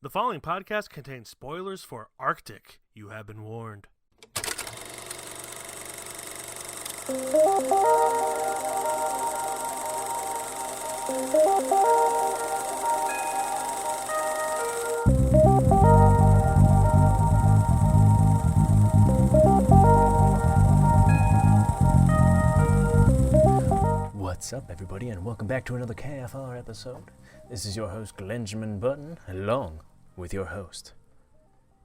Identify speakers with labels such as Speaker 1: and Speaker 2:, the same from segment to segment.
Speaker 1: The following podcast contains spoilers for Arctic. You have been warned.
Speaker 2: What's up, everybody, and welcome back to another KFR episode. This is your host, Glenjamin Button, along with your host,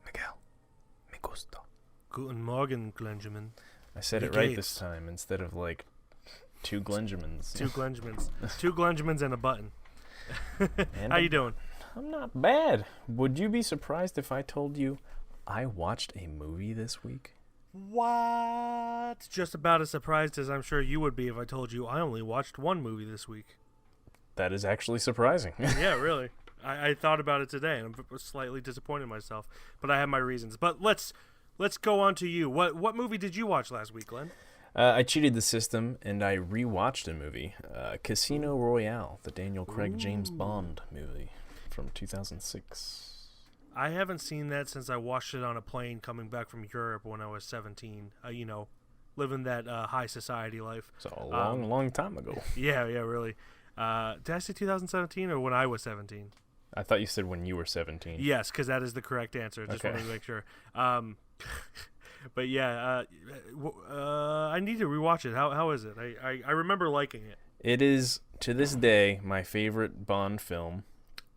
Speaker 2: Miguel Migusto.
Speaker 1: Guten Morgen, Glenjamin.
Speaker 2: I said it right this time instead of like two Glenjamins.
Speaker 1: Two Glenjamins. Two Glenjamins and a button. How you doing?
Speaker 2: I'm not bad. Would you be surprised if I told you I watched a movie this week?
Speaker 1: What? Just about as surprised as I'm sure you would be if I told you I only watched one movie this week.
Speaker 2: That is actually surprising.
Speaker 1: Yeah, really. I thought about it today, and I'm slightly disappointed in myself, but I have my reasons. But let's go on to you. What movie did you watch last week, Glenn?
Speaker 2: I cheated the system, and I rewatched a movie, Casino Royale, the Daniel Craig James Bond movie from 2006.
Speaker 1: I haven't seen that since I watched it on a plane coming back from Europe when I was 17. Living that high society life.
Speaker 2: So a long time ago.
Speaker 1: Yeah, really. Did I say 2017 or when I was 17?
Speaker 2: I thought you said when you were 17.
Speaker 1: Yes, because that is the correct answer. Just wanted to make sure. But yeah, I need to rewatch it. How is it? I remember liking it.
Speaker 2: It is, to this day, my favorite Bond film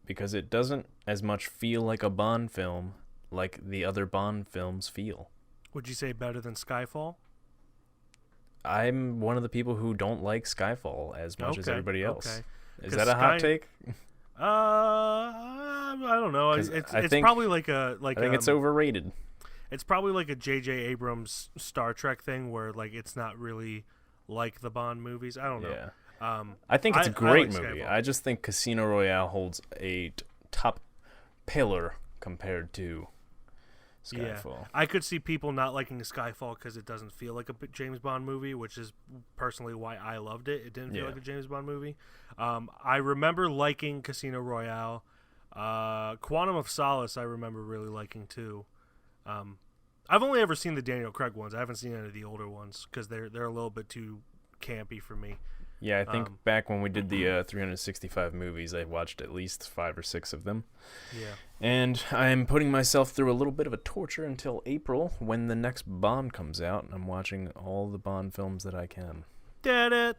Speaker 2: because it doesn't as much feel like a Bond film like the other Bond films feel.
Speaker 1: Would you say better than Skyfall?
Speaker 2: I'm one of the people who don't like Skyfall as much as everybody else.
Speaker 1: Okay.
Speaker 2: Is that a hot take?
Speaker 1: I don't know. It's probably like a
Speaker 2: I think it's overrated.
Speaker 1: It's probably like a J.J. Abrams Star Trek thing where like it's not really like the Bond movies. I don't know.
Speaker 2: Yeah. I think it's a great movie.
Speaker 1: Skyfall.
Speaker 2: I just think Casino Royale holds a top pillar compared to Skyfall.
Speaker 1: Yeah. I could see people not liking Skyfall because it doesn't feel like a James Bond movie, which is personally why I loved it. It didn't feel like a James Bond movie. I remember liking Casino Royale. Quantum of Solace I remember really liking too. I've only ever seen the Daniel Craig ones. I haven't seen any of the older ones because they're a little bit too campy for me.
Speaker 2: Yeah, I think back when we did the 365 movies, I watched at least 5 or 6 of them.
Speaker 1: Yeah. And
Speaker 2: I'm putting myself through a little bit of a torture until April when the next Bond comes out, and I'm watching all the Bond films that I can.
Speaker 1: Yeah,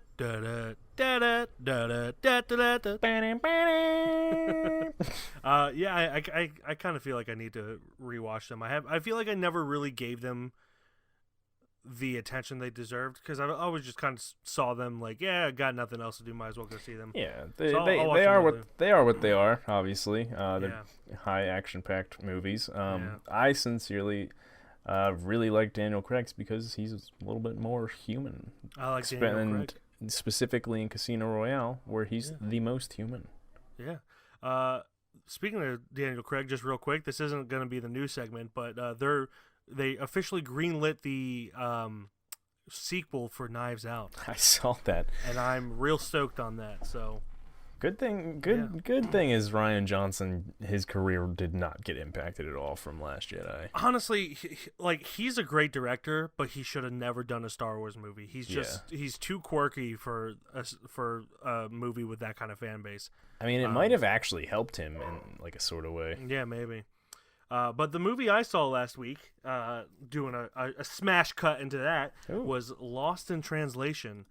Speaker 1: I kind of feel like I need to rewatch them. I feel like I never really gave them the attention they deserved because I always just kind of saw them like, yeah, I got nothing else to do, might as well go see them.
Speaker 2: Yeah, they are what they are. Obviously, they're high action-packed movies. I sincerely really like Daniel Craig because he's a little bit more human.
Speaker 1: I like Daniel Craig.
Speaker 2: Specifically in Casino Royale, where he's the most human.
Speaker 1: Yeah. Speaking of Daniel Craig, just real quick, this isn't going to be the news segment, but they officially greenlit the sequel for Knives Out.
Speaker 2: I saw that,
Speaker 1: and I'm real stoked on that. So,
Speaker 2: good thing is Rian Johnson. His career did not get impacted at all from Last Jedi.
Speaker 1: Honestly, he's a great director, but he should have never done a Star Wars movie. He's too quirky for a movie with that kind of fan base.
Speaker 2: I mean, it might have actually helped him in like a sort of way.
Speaker 1: Yeah, maybe. But the movie I saw last week, doing a smash cut into that, was Lost in Translation.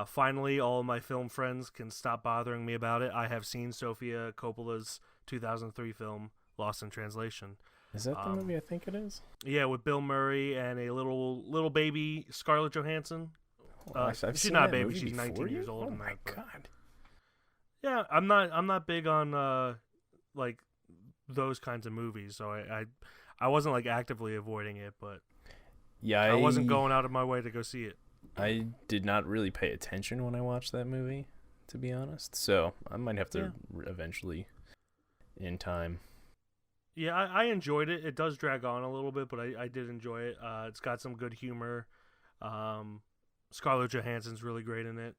Speaker 1: Finally, all of my film friends can stop bothering me about it. I have seen Sofia Coppola's 2003 film, Lost in Translation.
Speaker 2: Is that the movie I think it is?
Speaker 1: Yeah, with Bill Murray and a little baby Scarlett Johansson. She's not a baby; she's 19 years old.
Speaker 2: Oh my god!
Speaker 1: Yeah, I'm not big on like those kinds of movies, so I wasn't like actively avoiding it, but yeah, I wasn't going out of my way to go see it.
Speaker 2: I did not really pay attention when I watched that movie, to be honest. So I might have to eventually, in time.
Speaker 1: Yeah, I enjoyed it. It does drag on a little bit, but I did enjoy it. It's got some good humor. Scarlett Johansson's really great in it.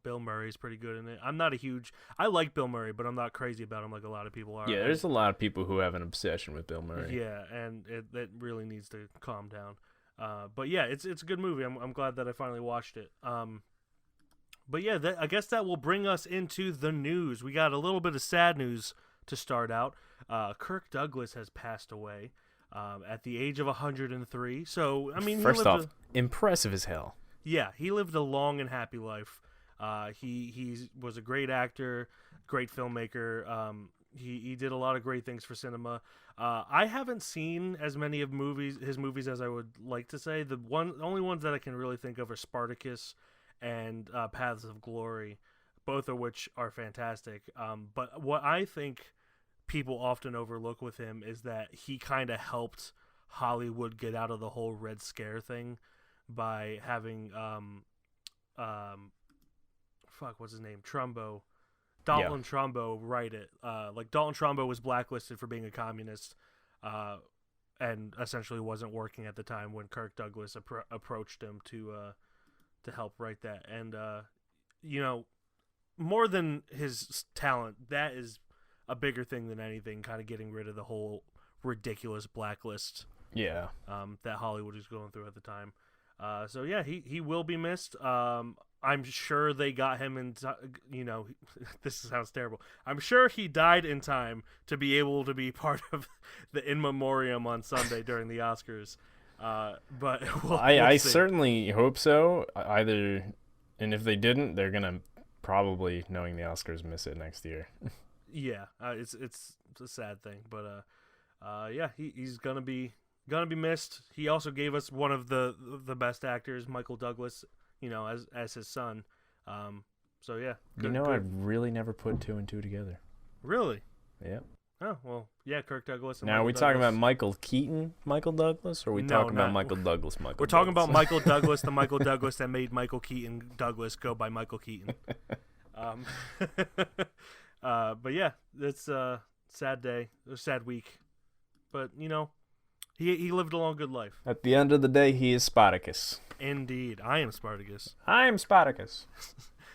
Speaker 1: Bill Murray's pretty good in it. I like Bill Murray, but I'm not crazy about him like a lot of people are.
Speaker 2: Yeah, there's a lot of people who have an obsession with Bill Murray.
Speaker 1: Yeah, and it really needs to calm down. But yeah, it's a good movie. I'm glad that I finally watched it. But yeah, I guess that will bring us into the news. We got a little bit of sad news to start out. Kirk Douglas has passed away at the age of 103. So, I mean,
Speaker 2: first off, impressive as hell.
Speaker 1: Yeah, he lived a long and happy life. He was a great actor, great filmmaker. He did a lot of great things for cinema. I haven't seen as many of his movies as I would like to say. The only ones that I can really think of are Spartacus and Paths of Glory, both of which are fantastic. But what I think people often overlook with him is that he kind of helped Hollywood get out of the whole Red Scare thing by having what's his name? Dalton Trumbo write it. Like Dalton Trumbo was blacklisted for being a communist, and essentially wasn't working at the time when Kirk Douglas approached him to help write that. And more than his talent, that is a bigger thing than anything. Kind of getting rid of the whole ridiculous blacklist.
Speaker 2: Yeah.
Speaker 1: That Hollywood was going through at the time. So yeah, he will be missed. I'm sure they got him in. This sounds terrible. I'm sure he died in time to be able to be part of the in memoriam on Sunday during the Oscars. But
Speaker 2: I certainly hope so. Either, and if they didn't, they're gonna probably, knowing the Oscars, miss it next year.
Speaker 1: Yeah, it's a sad thing, but yeah, he's gonna be missed. He also gave us one of the best actors, Michael Douglas, as his son. So yeah.
Speaker 2: Good. I really never put two and two together.
Speaker 1: Really?
Speaker 2: Yeah.
Speaker 1: Oh, well, yeah, Kirk Douglas. And
Speaker 2: now, are we talking about Michael Keaton, Michael Douglas, or are we talking about Michael Douglas, Michael
Speaker 1: We're talking about Michael Douglas, the Michael Douglas that made Michael Keaton Douglas go by Michael Keaton. But yeah, it's a sad day, a sad week. But, he lived a long, good life.
Speaker 2: At the end of the day, he is Spartacus.
Speaker 1: Indeed. I am Spartacus.
Speaker 2: I am Spartacus.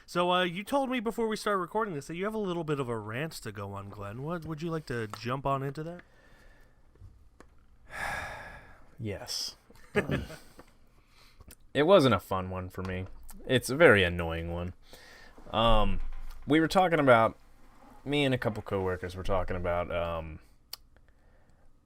Speaker 1: So you told me before we started recording this that you have a little bit of a rant to go on, Glenn. What would you like to jump on into that?
Speaker 2: Yes. It wasn't a fun one for me. It's a very annoying one. We were talking about, me and a couple coworkers were talking about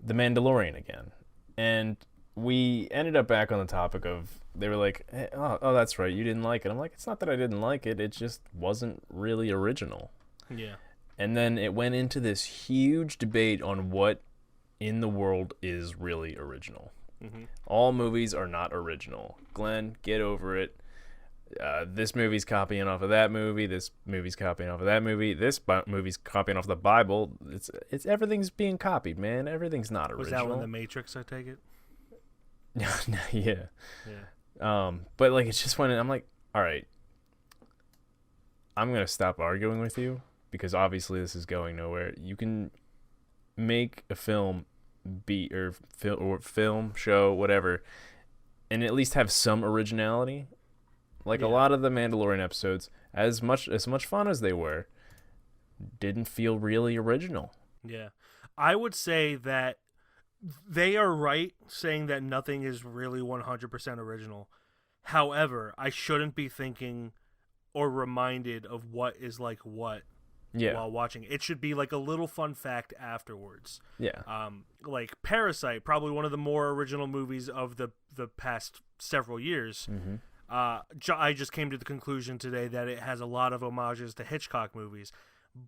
Speaker 2: The Mandalorian again. And we ended up back on the topic of, they were like, hey, oh, that's right, you didn't like it. I'm like, it's not that I didn't like it, it just wasn't really original.
Speaker 1: Yeah.
Speaker 2: And then it went into this huge debate on what in the world is really original. Mm-hmm. All movies are not original. Glenn, get over it. This movie's copying off of that movie. This movie's copying off of that movie. This movie's copying off the Bible. It's everything's being copied, man. Everything's not original.
Speaker 1: Was that one The Matrix, I take it?
Speaker 2: Yeah. But like, it's just when I'm like, all right, I'm gonna stop arguing with you because obviously this is going nowhere. You can make a film, film show, whatever, and at least have some originality. Like a lot of the Mandalorian episodes, as much fun as they were, didn't feel really original.
Speaker 1: Yeah, I would say that they are right saying that nothing is really 100% original. However, I shouldn't be thinking or reminded of what is like what while watching. It should be like a little fun fact afterwards.
Speaker 2: Yeah.
Speaker 1: Like Parasite, probably one of the more original movies of the past several years.
Speaker 2: Mm-hmm.
Speaker 1: I just came to the conclusion today that it has a lot of homages to Hitchcock movies,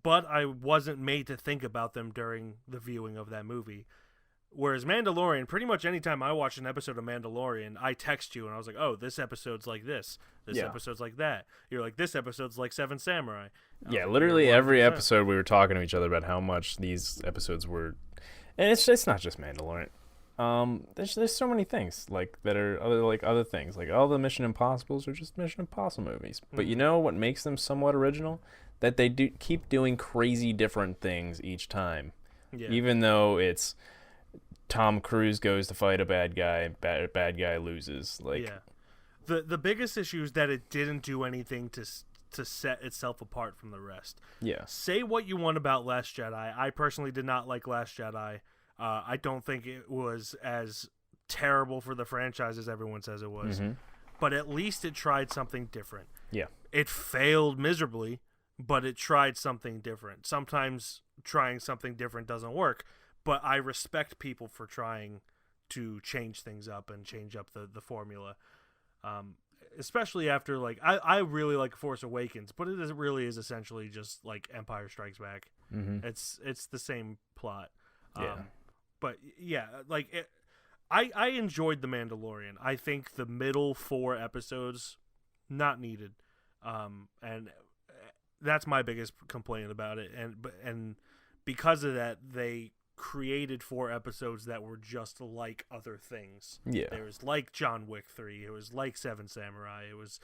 Speaker 1: but I wasn't made to think about them during the viewing of that movie. Whereas Mandalorian, pretty much anytime I watch an episode of Mandalorian, I text you and I was like, oh, this episode's like this. This episode's like that. You're like, this episode's like Seven Samurai.
Speaker 2: Yeah, literally every episode we were talking to each other about how much these episodes were. And it's not just Mandalorian. There's so many things like that are other things. Like all the Mission Impossibles are just Mission Impossible movies. Mm-hmm. But you know what makes them somewhat original? That they do keep doing crazy different things each time. Yeah. Even though it's Tom Cruise goes to fight a bad guy, bad guy loses. Like,
Speaker 1: The biggest issue is that it didn't do anything to set itself apart from the rest.
Speaker 2: Yeah.
Speaker 1: Say what you want about Last Jedi. I personally did not like Last Jedi. I don't think it was as terrible for the franchise as everyone says it was.
Speaker 2: Mm-hmm.
Speaker 1: But at least it tried something different.
Speaker 2: Yeah.
Speaker 1: It failed miserably, but it tried something different. Sometimes trying something different doesn't work, but I respect people for trying to change things up and change up the formula. Especially after, like, I really like Force Awakens, but it really is essentially just like Empire Strikes Back.
Speaker 2: Mm-hmm.
Speaker 1: It's the same plot.
Speaker 2: Yeah.
Speaker 1: But yeah, like I enjoyed The Mandalorian. I think the middle 4 episodes not needed, and that's my biggest complaint about it. And because of that, they created 4 episodes that were just like other things.
Speaker 2: Yeah.
Speaker 1: There was like John Wick 3. It was like Seven Samurai. It was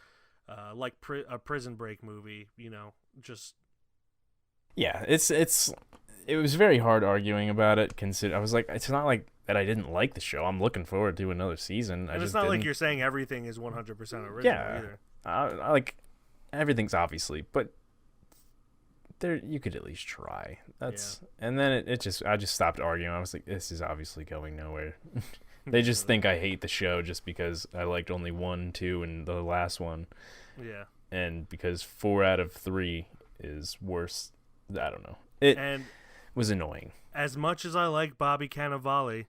Speaker 1: like a Prison Break movie. Just
Speaker 2: yeah. It was very hard arguing about it. I was like, it's not like that I didn't like the show. I'm looking forward to another season.
Speaker 1: And it's not like you're saying everything is 100% original either.
Speaker 2: I like everything's obviously, but there you could at least try. And then I just stopped arguing. I was like, this is obviously going nowhere. They just think I hate the show just because I liked only 1, 2, and the last one.
Speaker 1: Yeah.
Speaker 2: And because 4 out of 3 is worse. I don't know. It was annoying.
Speaker 1: As much as I like Bobby Cannavale,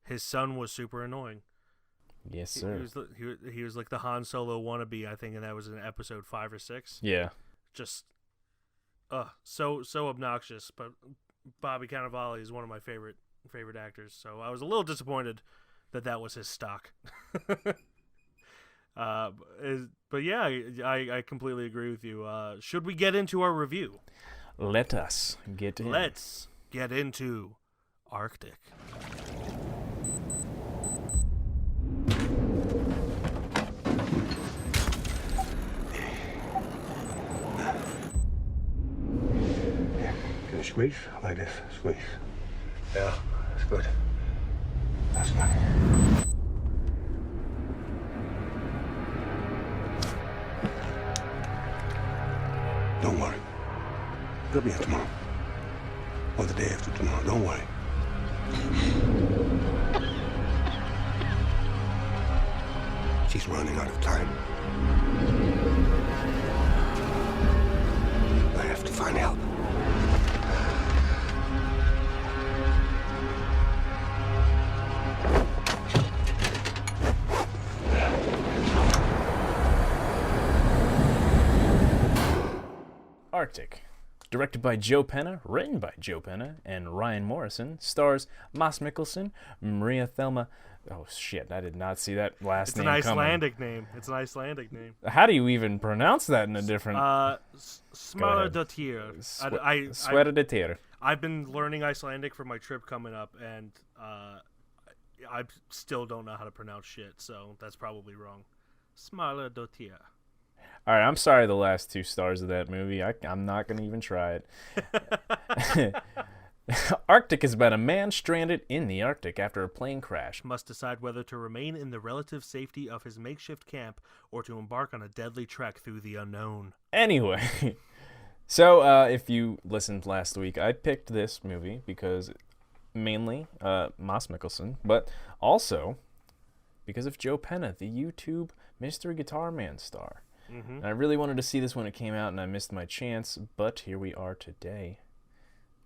Speaker 1: his son was super annoying.
Speaker 2: Yes, sir.
Speaker 1: He was like the Han Solo wannabe, I think, and that was in episode 5 or 6.
Speaker 2: Yeah.
Speaker 1: Just, so obnoxious. But Bobby Cannavale is one of my favorite actors, so I was a little disappointed that was his stock. But yeah, I completely agree with you. Should we get into our review?
Speaker 2: Let us get in.
Speaker 1: Let's get into Arctic.
Speaker 3: Can you squeeze like this? Squeeze. Yeah, that's good. That's good. Don't worry. They'll be here tomorrow. Or the day after tomorrow. Don't worry. She's running out of time. I have to find help.
Speaker 2: Arctic. Directed by Joe Penna, written by Joe Penna and Ryan Morrison, stars Mads Mikkelsen, Maria Thelma. Oh shit! I did not see that last name.
Speaker 1: It's an Icelandic name. It's an Icelandic name.
Speaker 2: How do you even pronounce that in a different?
Speaker 1: Smaladottir.
Speaker 2: Sweatadatir.
Speaker 1: I've been learning Icelandic for my trip coming up, and I still don't know how to pronounce shit, so that's probably wrong. Smaladottir.
Speaker 2: All right, I'm sorry the last 2 stars of that movie. I'm not going to even try it. Arctic is about a man stranded in the Arctic after a plane crash.
Speaker 1: Must decide whether to remain in the relative safety of his makeshift camp or to embark on a deadly trek through the unknown.
Speaker 2: Anyway, so if you listened last week, I picked this movie because mainly Mads Mikkelsen, but also because of Joe Penna, the YouTube Mystery Guitar Man star.
Speaker 1: Mm-hmm.
Speaker 2: And I really wanted to see this when it came out, and I missed my chance, but here we are today.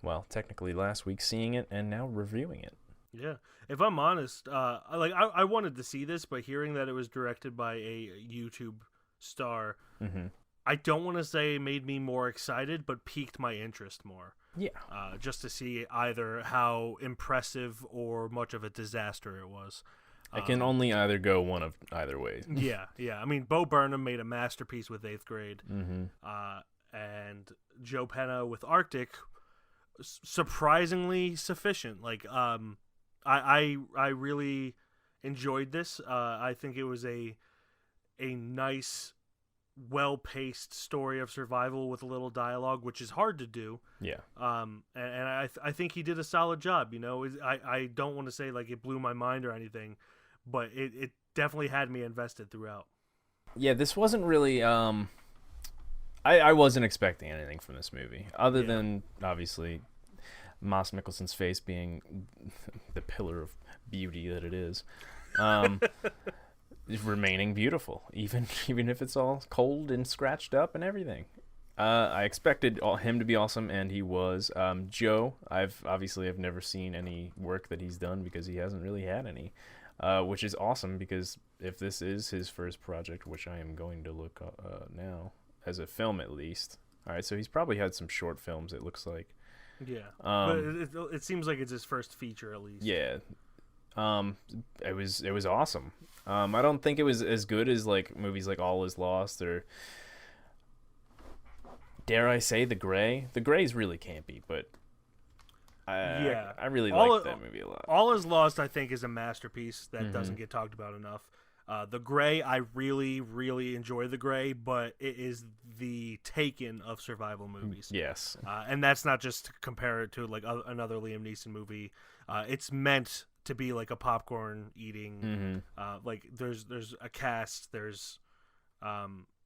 Speaker 2: Well, technically last week seeing it, and now reviewing it.
Speaker 1: Yeah. If I'm honest, I wanted to see this, but hearing that it was directed by a YouTube star, I don't want to say made me more excited, but piqued my interest more.
Speaker 2: Yeah.
Speaker 1: Just to see either how impressive or much of a disaster it was.
Speaker 2: I can only either go one of either way.
Speaker 1: Yeah. I mean, Bo Burnham made a masterpiece with 8th Grade, and Joe Penna with Arctic, surprisingly sufficient. Like, I really enjoyed this. I think it was a nice, well-paced story of survival with a little dialogue, which is hard to do.
Speaker 2: Yeah.
Speaker 1: And I think he did a solid job. I don't want to say like it blew my mind or anything, but it definitely had me invested throughout.
Speaker 2: Yeah, this wasn't really. I wasn't expecting anything from this movie other than obviously Mads Mikkelsen's face being the pillar of beauty that it is, remaining beautiful, even if it's all cold and scratched up and everything. I expected him to be awesome, and he was. Joe, I've never seen any work that he's done because he hasn't really had any, which is awesome because if this is his first project, which I am going to look now, as a film at least. All right, so he's probably had some short films, it looks like.
Speaker 1: Yeah, but it seems like it's his first feature at least.
Speaker 2: Yeah, it was awesome. I don't think it was as good as like movies like All Is Lost or, dare I say, The Grey. The Grey's really campy, but I really liked that movie a lot.
Speaker 1: All Is Lost, I think, is a masterpiece that doesn't get talked about enough. The Grey, I really, really enjoy The Grey, but it is the Taken of survival movies.
Speaker 2: Yes.
Speaker 1: And that's not just to compare it to like another Liam Neeson movie. It's meant to be like a popcorn eating. Like there's a cast. There's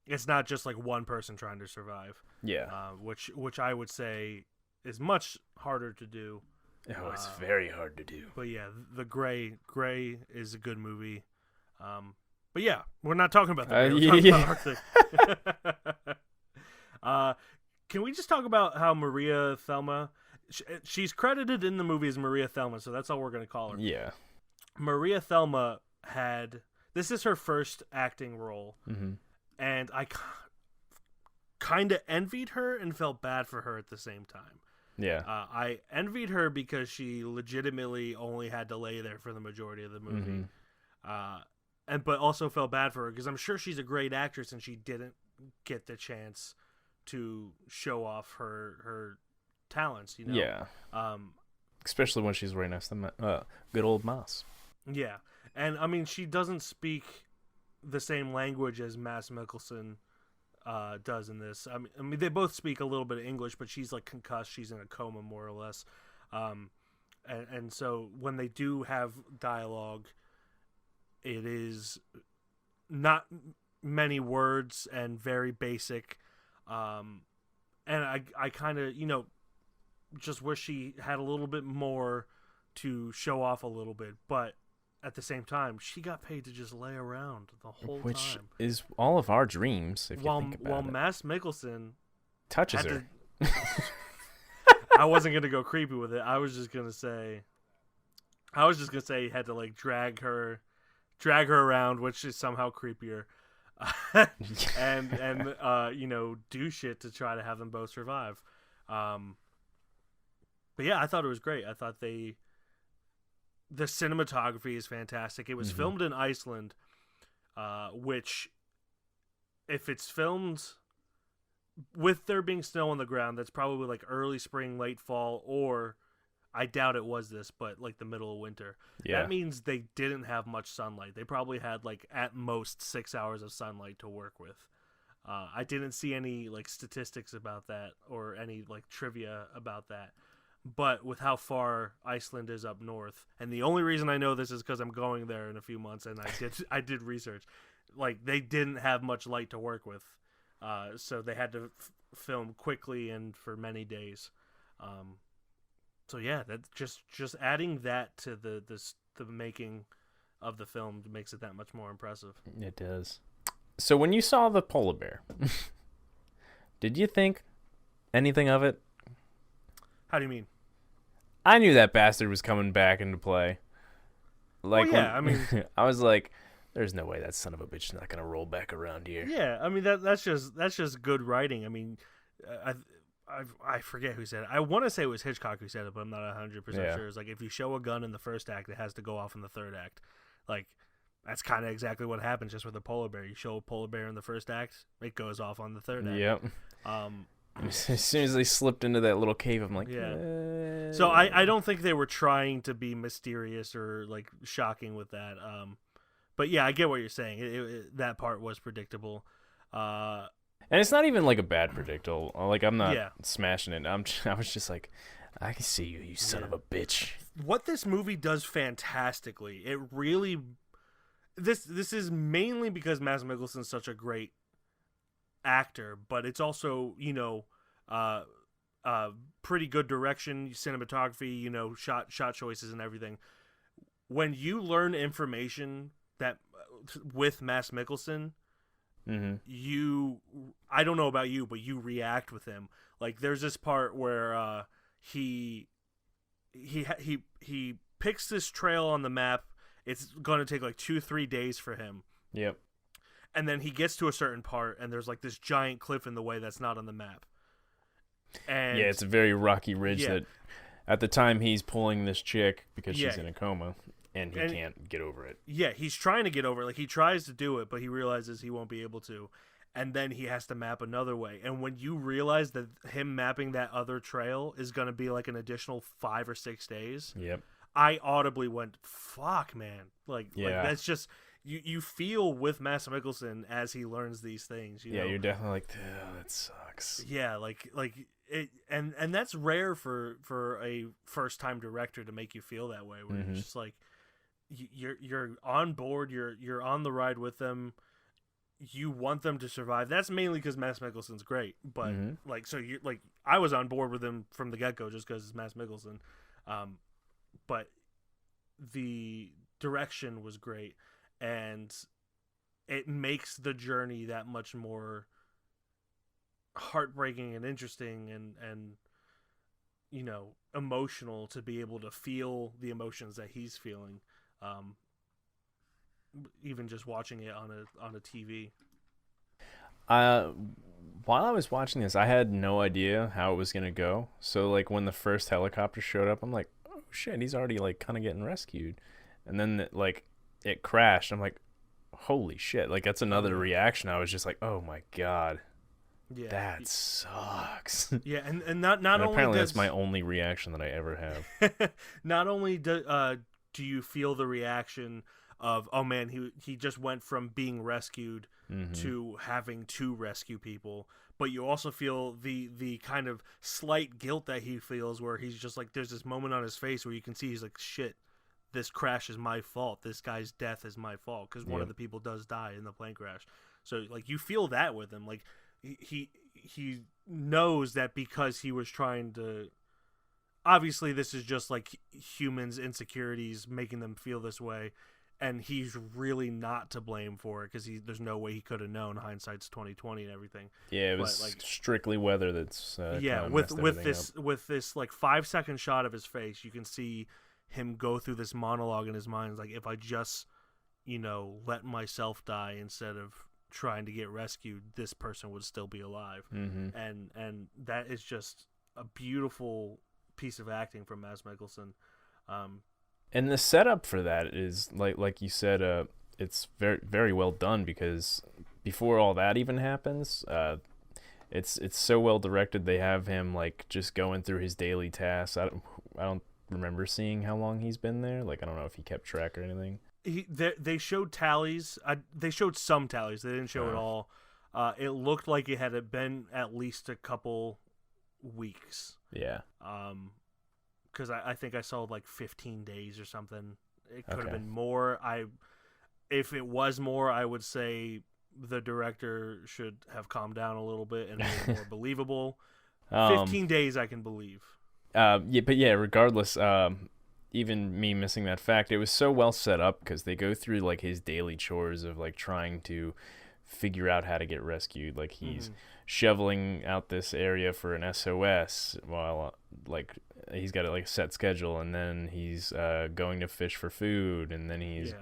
Speaker 1: it's not just like one person trying to survive.
Speaker 2: Yeah.
Speaker 1: Which I would say is much harder to do.
Speaker 2: Oh, it's very hard to do.
Speaker 1: But yeah, The Grey is a good movie. But yeah, we're not talking about that. We're talking about our thing. Can we just talk about how Maria Thelma? She's credited in the movie as Maria Thelma, so that's all we're going to call her.
Speaker 2: Yeah.
Speaker 1: Maria Thelma this is her first acting role, and I kind of envied her and felt bad for her at the same time.
Speaker 2: Yeah.
Speaker 1: I envied her because she legitimately only had to lay there for the majority of the movie. But also felt bad for her because I'm sure she's a great actress and she didn't get the chance to show off her talents, you know?
Speaker 2: Yeah. Especially when she's right next to good old Mads.
Speaker 1: Yeah. And, I mean, she doesn't speak the same language as Mads Mikkelsen does in this. I mean, they both speak a little bit of English, but she's, like, concussed. She's in a coma, more or less. And so when they do have dialogue, it is not many words and very basic. And I kind of, just wish she had a little bit more to show off a little bit. But at the same time, she got paid to just lay around the whole time.
Speaker 2: Which is all of our dreams, if you think about it. While
Speaker 1: Mads Mikkelsen
Speaker 2: touches her.
Speaker 1: I wasn't going to go creepy with it. I was just going to say he had to, like, drag her around, which is somehow creepier, and do shit to try to have them both survive. But yeah, I thought it was great. I thought the cinematography is fantastic. It was filmed in Iceland, which, if it's filmed with there being snow on the ground, that's probably like early spring, late fall, or I doubt it was this, but like the middle of winter. Yeah. That means they didn't have much sunlight. They probably had like at most 6 hours of sunlight to work with. I didn't see any like statistics about that or any like trivia about that. But with how far Iceland is up north, and the only reason I know this is because I'm going there in a few months, and I did research. Like, they didn't have much light to work with, so they had to film quickly and for many days. So yeah, that just adding that to the making of the film makes it that much more impressive.
Speaker 2: It does. So when you saw the polar bear, did you think anything of it?
Speaker 1: How do you mean?
Speaker 2: I knew that bastard was coming back into play. Like,
Speaker 1: I mean,
Speaker 2: I was like, "There's no way that son of a bitch is not gonna roll back around here."
Speaker 1: Yeah, I mean that's just good writing. I mean, I forget who said it. I want to say it was Hitchcock who said it, but I'm not 100% sure. It's like, if you show a gun in the first act, it has to go off in the third act. Like, that's kind of exactly what happens just with a polar bear. You show a polar bear in the first act, it goes off on the third act.
Speaker 2: Yep. As soon as they slipped into that little cave, I'm like,
Speaker 1: yeah. So I don't think they were trying to be mysterious or like shocking with that. But yeah, I get what you're saying. That part was predictable.
Speaker 2: And it's not even like a bad predictable. Like, I'm not smashing it. I was just like, I can see you, you son of a bitch.
Speaker 1: What this movie does fantastically, it really this is mainly because Mads Mikkelsen's such a great actor, but it's also, pretty good direction, cinematography, shot choices and everything. When you learn information that with Mads Mikkelsen, I don't know about you, but you react with him. Like there's this part where he picks this trail on the map. It's going to take like 2-3 days for him.
Speaker 2: Yep.
Speaker 1: And then he gets to a certain part, and there's like this giant cliff in the way that's not on the map. And
Speaker 2: yeah, it's a very rocky ridge that at the time he's pulling this chick because she's in a coma, and he can't get over it.
Speaker 1: Yeah, he's trying to get over it. Like he tries to do it, but he realizes he won't be able to. And then he has to map another way. And when you realize that him mapping that other trail is going to be like an additional 5 or 6 days,
Speaker 2: yep,
Speaker 1: I audibly went, fuck, man. Like that's just... You feel with Mads Mikkelsen as he learns these things. You know?
Speaker 2: You're definitely like, that sucks.
Speaker 1: Yeah, like it, and that's rare for a first time director to make you feel that way. Where you're just like, you're on board, you're on the ride with them. You want them to survive. That's mainly because Mads Mikkelsen's great, but I was on board with him from the get go just because it's Mads Mikkelsen. But the direction was great. And it makes the journey that much more heartbreaking and interesting and emotional to be able to feel the emotions that he's feeling, even just watching it on a TV.
Speaker 2: While I was watching this, I had no idea how it was gonna go. So like when the first helicopter showed up, I'm like, oh shit, he's already like kind of getting rescued, and then it crashed. I'm like, holy shit. Like, that's another reaction. I was just like, oh my God. Yeah. That sucks.
Speaker 1: Yeah, and not
Speaker 2: and
Speaker 1: only
Speaker 2: apparently that's my only reaction that I ever have.
Speaker 1: Not only do you feel the reaction of, oh man, he just went from being rescued to having to rescue people, but you also feel the kind of slight guilt that he feels where he's just like, there's this moment on his face where you can see he's like, shit, this crash is my fault. This guy's death is my fault because one of the people does die in the plane crash. So like you feel that with him, like he knows that because he was trying to. Obviously, this is just like humans' insecurities making them feel this way, and he's really not to blame for it because there's no way he could have known. Hindsight's 20/20 and everything.
Speaker 2: Yeah, it was like strictly weather that's
Speaker 1: with this like 5-second shot of his face, you can see him go through this monologue in his mind, like, if I just let myself die instead of trying to get rescued, this person would still be alive. And that is just a beautiful piece of acting from Mads Mikkelsen.
Speaker 2: And the setup for that is like you said, it's very, very well done, because before all that even happens, it's so well directed. They have him like just going through his daily tasks. I don't remember seeing how long he's been there. Like, I don't know if he kept track or anything.
Speaker 1: They showed tallies. They showed some tallies. They didn't show it all. It looked like it had been at least a couple weeks.
Speaker 2: Yeah.
Speaker 1: Because I think I saw like 15 days or something. It could have been more. If it was more, I would say the director should have calmed down a little bit and made it more believable. 15 days I can believe.
Speaker 2: Regardless, even me missing that fact, it was so well set up because they go through like his daily chores of like trying to figure out how to get rescued. Like he's shoveling out this area for an SOS while like he's got a set schedule, and then he's going to fish for food, and then he's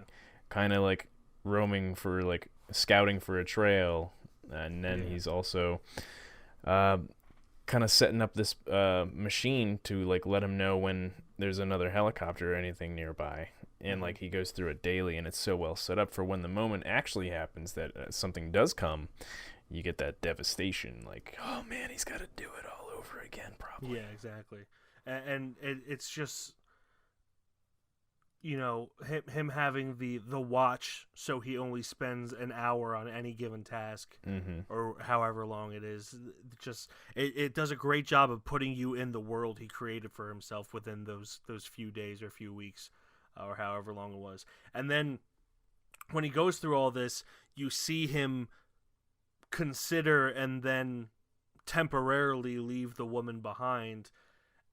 Speaker 2: kind of like roaming for like scouting for a trail, and then he's also kind of setting up this machine to like let him know when there's another helicopter or anything nearby, and like he goes through it daily, and it's so well set up for when the moment actually happens that something does come, you get that devastation, like, oh man, he's got to do it all over again probably.
Speaker 1: Yeah, exactly. And it's just him having the watch, so he only spends an hour on any given task, or however long it is. Just it does a great job of putting you in the world he created for himself within those few days or few weeks, or however long it was. And then when he goes through all this, you see him consider and then temporarily leave the woman behind,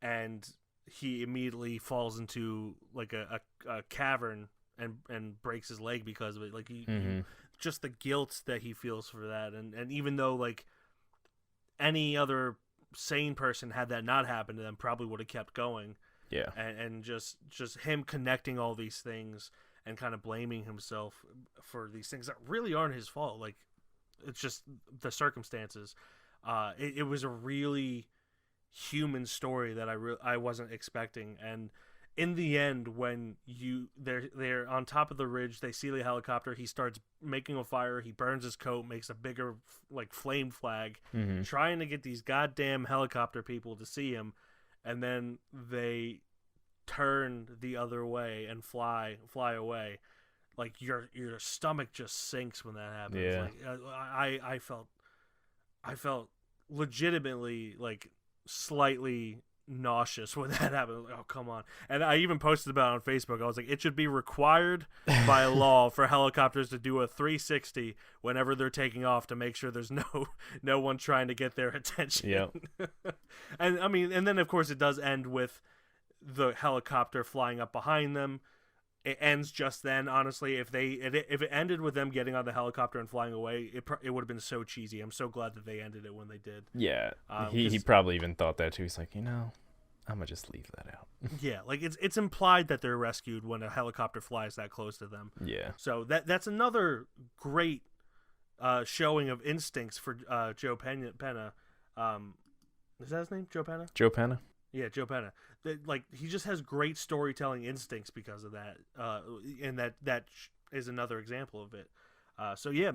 Speaker 1: and he immediately falls into like a cavern and breaks his leg because of it. Like just the guilt that he feels for that, and even though like any other sane person, had that not happened to them, probably would have kept going.
Speaker 2: Yeah.
Speaker 1: And just him connecting all these things and kind of blaming himself for these things that really aren't his fault. Like, it's just the circumstances. It was a really human story that I wasn't expecting. And in the end, when they're on top of the ridge, they see the helicopter. He starts making a fire. He burns his coat, makes a bigger like flame flag, trying to get these goddamn helicopter people to see him. And then they turn the other way and fly away. Like your stomach just sinks when that happens.
Speaker 2: Yeah.
Speaker 1: Like, I felt legitimately like slightly nauseous when that happened. Like, oh, come on. And I even posted about it on Facebook. I was like, it should be required by law for helicopters to do a 360 whenever they're taking off to make sure there's no one trying to get their attention.
Speaker 2: Yeah.
Speaker 1: And I mean, and then of course it does end with the helicopter flying up behind them. It ends just then. Honestly, if it ended with them getting on the helicopter and flying away, it would have been so cheesy. I'm so glad that they ended it when they did.
Speaker 2: Yeah, he probably even thought that too. He's like, I'm gonna just leave that out.
Speaker 1: Yeah, like it's implied that they're rescued when a helicopter flies that close to them.
Speaker 2: Yeah.
Speaker 1: So that's another great showing of instincts for Joe Pena. Is that his name? Joe Pena?
Speaker 2: Joe Pena?
Speaker 1: Yeah, Joe Pena. Like, he just has great storytelling instincts because of that, and that is another example of it. So yeah,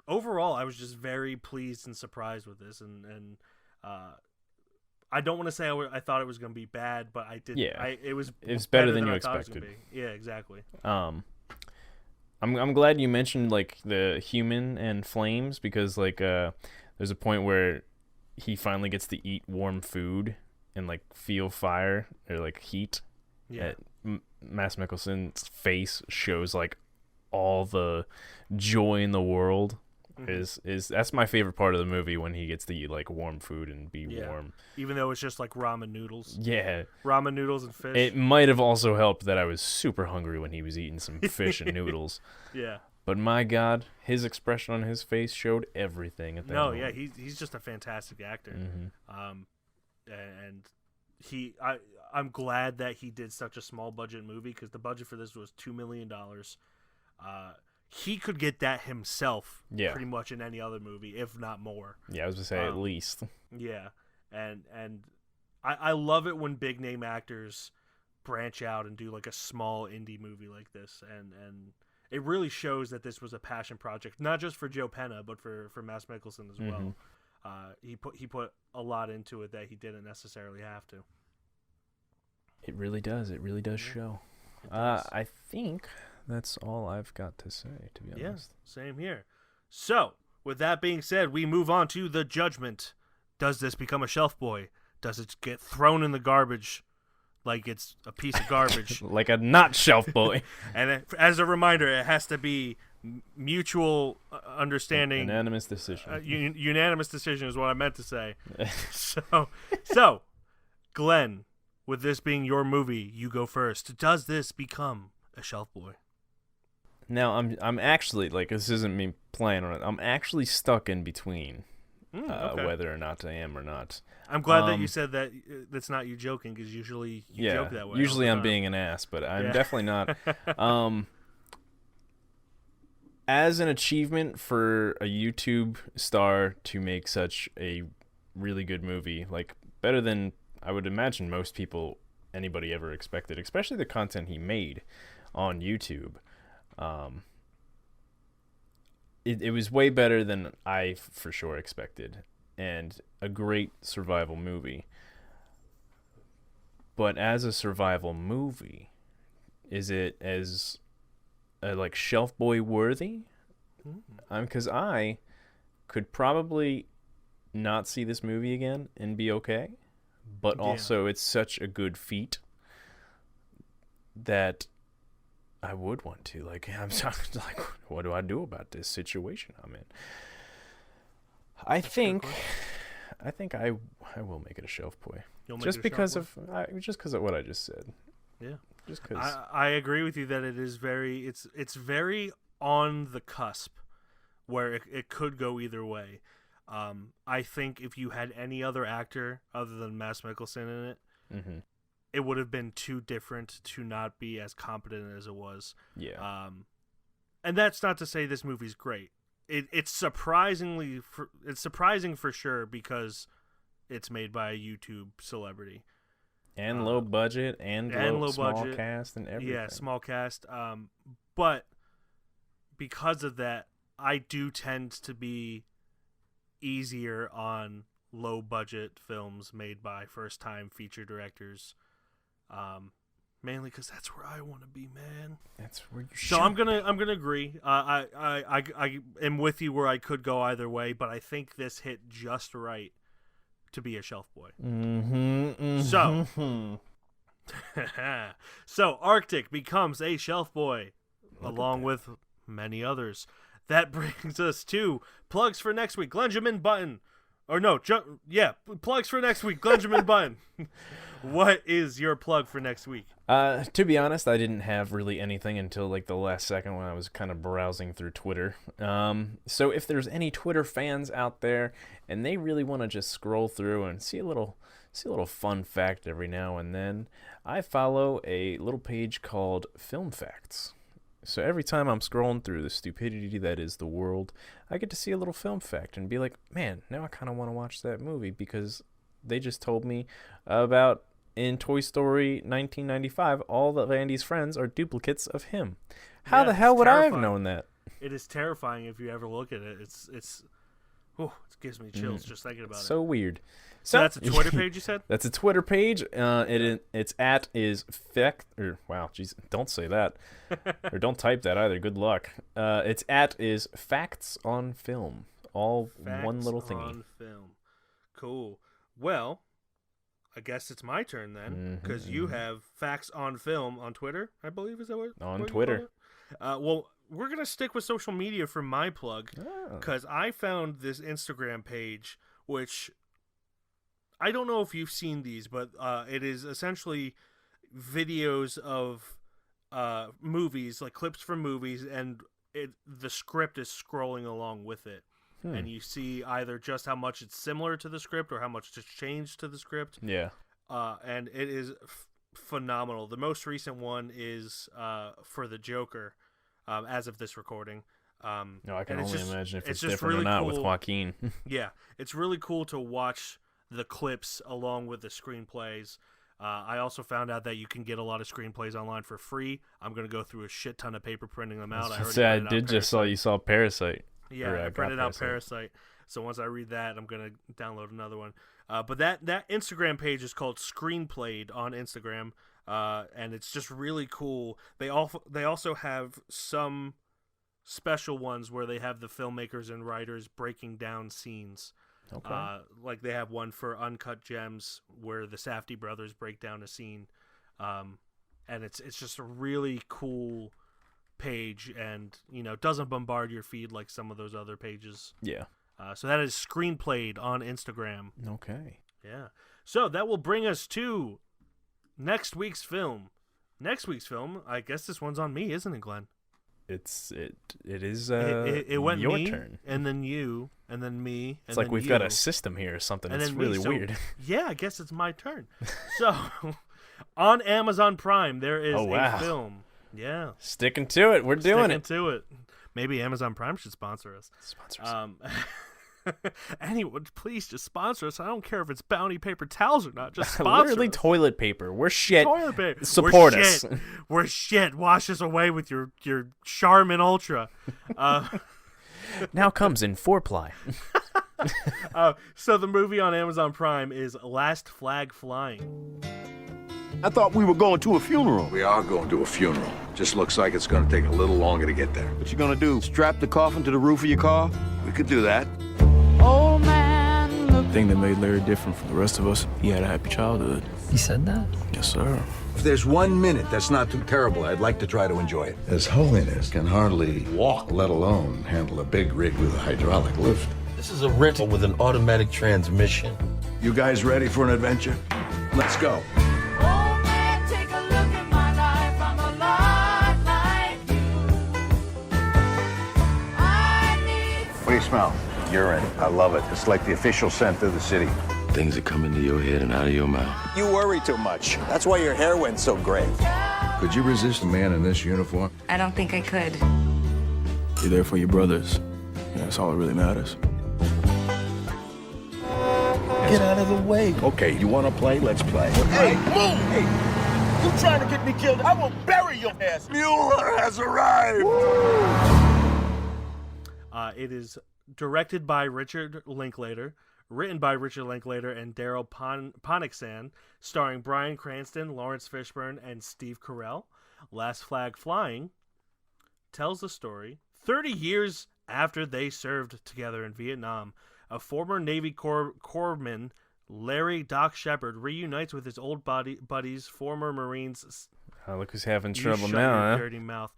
Speaker 1: overall, I was just very pleased and surprised with this, and I don't want to say I thought it was going to be bad, but I did.
Speaker 2: Yeah,
Speaker 1: it was
Speaker 2: better than you expected.
Speaker 1: Yeah, exactly.
Speaker 2: I'm glad you mentioned like the human and flames, because like there's a point where he finally gets to eat warm food and like feel fire or like heat.
Speaker 1: Yeah.
Speaker 2: Mads Mikkelsen's face shows like all the joy in the world. Is that's my favorite part of the movie, when he gets to eat like warm food and be warm,
Speaker 1: even though it's just like ramen noodles.
Speaker 2: Yeah,
Speaker 1: ramen noodles and fish.
Speaker 2: It might have also helped that I was super hungry when he was eating some fish and noodles.
Speaker 1: Yeah, but
Speaker 2: my God, his expression on his face showed everything at that moment.
Speaker 1: Yeah, he's just a fantastic actor. And I'm glad that he did such a small budget movie, because the budget for this was $2 million. He could get that himself, pretty much in any other movie, if not more.
Speaker 2: Yeah, I was gonna say at least.
Speaker 1: Yeah, and I love it when big name actors branch out and do like a small indie movie like this, and it really shows that this was a passion project, not just for Joe Pena, but for Mads Mikkelsen as well. He put a lot into it that he didn't necessarily have to.
Speaker 2: It really does. It really does show. I think that's all I've got to say, to be honest.
Speaker 1: Yeah, same here. So, with that being said, we move on to the judgment. Does this become a shelf boy? Does it get thrown in the garbage like it's a piece of garbage?
Speaker 2: Like a not shelf boy.
Speaker 1: And as a reminder, it has to be mutual understanding.
Speaker 2: Unanimous decision.
Speaker 1: Unanimous decision is what I meant to say. So, Glenn, with this being your movie, you go first. Does this become a shelf boy?
Speaker 2: Now, I'm actually, like, this isn't me playing on it. I'm actually stuck in between whether or not I am or not.
Speaker 1: I'm glad that you said that. That's not you joking, because usually you joke that way.
Speaker 2: Usually I'm being an ass, but I'm definitely not. As an achievement for a YouTube star to make such a really good movie, like better than I would imagine most people, anybody ever expected, especially the content he made on YouTube. It was way better than I for sure expected, and a great survival movie. But as a survival movie, is it as like shelf boy worthy? Because I could probably not see this movie again and be okay, but also it's such a good feat that I would want to. Like, I'm talking, like, what do I do about this situation I'm in? I think I will make it a shelf boy. Just because of what I just said.
Speaker 1: Yeah.
Speaker 2: Just because
Speaker 1: I agree with you that it is it's very on the cusp where it could go either way. I think if you had any other actor other than Mads Mikkelsen in it, it would have been too different to not be as competent as it was.
Speaker 2: Yeah.
Speaker 1: And that's not to say this movie's great. It's surprising for sure because it's made by a YouTube celebrity.
Speaker 2: And low budget and low small budget cast and everything.
Speaker 1: Yeah, small cast. But because of that, I do tend to be easier on low budget films made by first time feature directors. Mainly because that's where I want to be, man.
Speaker 2: That's where you
Speaker 1: should. So I'm gonna agree. I am with you where I could go either way, but I think this hit just right to be a shelf boy. So Arctic becomes a shelf boy, along with many others. That brings us to plugs for next week. Glenjamin Button. Or no, plugs for next week. Glenjamin Button. What is your plug for next week?
Speaker 2: To be honest, I didn't have really anything until like the last second when I was kind of browsing through Twitter. So if there's any Twitter fans out there and they really want to just scroll through and see a little fun fact every now and then, I follow a little page called Film Facts. So every time I'm scrolling through the stupidity that is the world, I get to see a little film fact and be like, man, now I kind of want to watch that movie because they just told me about in Toy Story 1995, all of Andy's friends are duplicates of him. How the hell would I have known that?
Speaker 1: It is terrifying if you ever look at it. It gives me chills just thinking about it.
Speaker 2: So weird.
Speaker 1: So that's a Twitter page, you said?
Speaker 2: That's a Twitter page. Its at is fact. Wow, jeez, don't say that, or don't type that either. Good luck. Its at is Facts on Film. All facts one little thingy.
Speaker 1: On film. Cool. Well, I guess it's my turn then, because you have Facts on Film on Twitter, I believe. Is that what?
Speaker 2: On Twitter.
Speaker 1: Well, we're gonna stick with social media for my plug, because I found this Instagram page, which I don't know if you've seen these, but it is essentially videos of movies, like clips from movies, and the script is scrolling along with it. And you see either just how much it's similar to the script or how much it's changed to the script.
Speaker 2: Yeah.
Speaker 1: And it is phenomenal. The most recent one is for the Joker, as of this recording.
Speaker 2: No, I can only imagine if it's different really or not cool. With Joaquin.
Speaker 1: Yeah, it's really cool to watch the clips along with the screenplays. I also found out that you can get a lot of screenplays online for free. I'm going to go through a shit ton of paper printing them out.
Speaker 2: I did just saw you saw Parasite.
Speaker 1: Yeah, I printed out Parasite. So once I read that, I'm going to download another one. But that Instagram page is called Screenplayed on Instagram, and it's just really cool. They also have some special ones where they have the filmmakers and writers breaking down scenes. Okay. Like they have one for Uncut Gems where the Safdie brothers break down a scene, and it's just a really cool page, and doesn't bombard your feed like some of those other pages.
Speaker 2: Yeah.
Speaker 1: So that is Screenplayed on Instagram.
Speaker 2: Okay.
Speaker 1: Yeah. So that will bring us to next week's film. Next week's film, I guess this one's on me, isn't it, Glenn?
Speaker 2: It is.
Speaker 1: It went
Speaker 2: your
Speaker 1: me,
Speaker 2: turn,
Speaker 1: and then you, and then me.
Speaker 2: It's like we've got a system here or something. It's really weird.
Speaker 1: Yeah, I guess it's my turn. So, on Amazon Prime, there is a film. Yeah,
Speaker 2: sticking to it. We're doing it.
Speaker 1: Sticking to it. Maybe Amazon Prime should sponsor us. Anyone, please just sponsor us. I don't care if it's Bounty paper towels or not. Just sponsor
Speaker 2: Literally
Speaker 1: us.
Speaker 2: Toilet paper. We're shit.
Speaker 1: Toilet paper.
Speaker 2: Support us.
Speaker 1: We're shit. Wash us away with your Charmin Ultra.
Speaker 2: Now comes in 4-ply.
Speaker 1: So the movie on Amazon Prime is Last Flag Flying.
Speaker 4: I thought we were going to a funeral.
Speaker 3: We are going to a funeral. Just looks like it's going to take a little longer to get there.
Speaker 4: What you gonna do? Strap the coffin to the roof of your car?
Speaker 3: We could do that.
Speaker 5: Oh man,
Speaker 6: The thing that made Larry different from the rest of us, he had a happy childhood.
Speaker 5: He said that?
Speaker 6: Yes, sir.
Speaker 5: If there's 1 minute that's not too terrible, I'd like to try to enjoy it.
Speaker 6: His Holiness can hardly walk, let alone handle a big rig with a hydraulic lift.
Speaker 7: This is a rental with an automatic transmission.
Speaker 5: You guys ready for an adventure? Let's go. What do you smell? Urine. I love it. It's like the official scent of the city.
Speaker 7: Things that come into your head and out of your mouth.
Speaker 4: You worry too much. That's why your hair went so gray.
Speaker 6: Could you resist a man in this uniform?
Speaker 8: I don't think I could.
Speaker 9: You're there for your brothers. Yeah, that's all that really matters.
Speaker 7: Get out of the way.
Speaker 5: Okay, you want to play? Let's play.
Speaker 10: Hey, move! Hey, you trying to get me killed? I will bury your ass.
Speaker 5: Mueller has arrived!
Speaker 1: It is directed by Richard Linklater, written by Richard Linklater and Daryl Ponixon, starring Bryan Cranston, Lawrence Fishburne, and Steve Carell. Last Flag Flying tells the story 30 years after they served together in Vietnam. A former Navy corpsman, Larry Doc Shepard, reunites with his old buddies, former Marines.
Speaker 2: Look who's having trouble now, huh?
Speaker 1: Dirty mouth.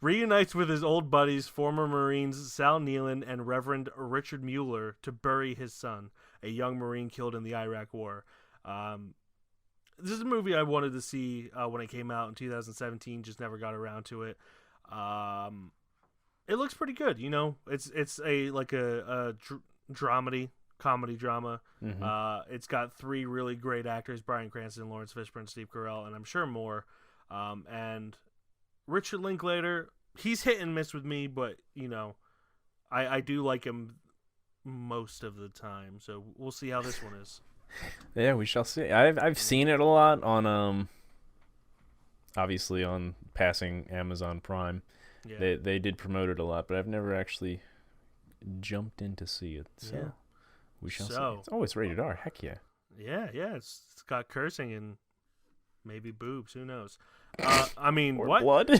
Speaker 1: Reunites with his old buddies, former Marines Sal Nealon and Reverend Richard Mueller, to bury his son, a young Marine killed in the Iraq War. This is a movie I wanted to see when it came out in 2017, just never got around to it. It looks pretty good, you know. It's a dramedy, comedy drama. Mm-hmm. It's got 3 really great actors: Bryan Cranston, Lawrence Fishburne, Steve Carell, and I'm sure more. And Richard Linklater, he's hit and miss with me, but you know, I do like him most of the time. So we'll see how this one is.
Speaker 2: Yeah, we shall see. I've seen it a lot on obviously on passing Amazon Prime. Yeah. They did promote it a lot, but I've never actually jumped in to see it. So yeah. We shall see. Oh, it's rated R. Heck yeah.
Speaker 1: Yeah. It's got cursing and maybe boobs. Who knows? I mean,
Speaker 2: or
Speaker 1: what?
Speaker 2: Blood?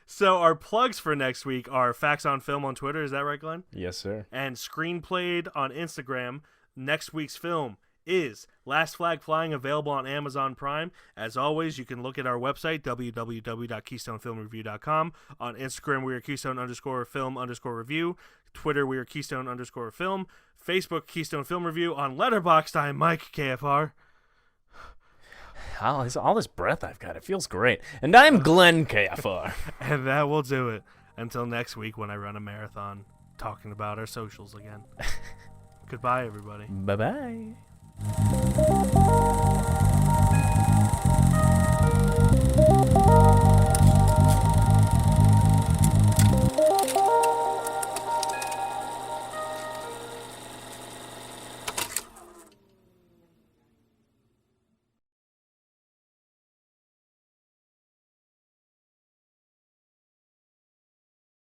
Speaker 1: So our plugs for next week are Facts on Film on Twitter. Is that right, Glenn?
Speaker 2: Yes, sir.
Speaker 1: And Screenplayed on Instagram. Next week's film is Last Flag Flying, available on Amazon Prime. As always, you can look at our website, www.keystonefilmreview.com. On Instagram, we are Keystone_film_review. Twitter, we are Keystone_film. Facebook, Keystone Film Review. On Letterboxd, I'm Mike, KFR.
Speaker 2: All this breath I've got, it feels great. And I'm Glenn, KFR.
Speaker 1: And that will do it. Until next week when I run a marathon talking about our socials again. Goodbye, everybody.
Speaker 2: Bye-bye.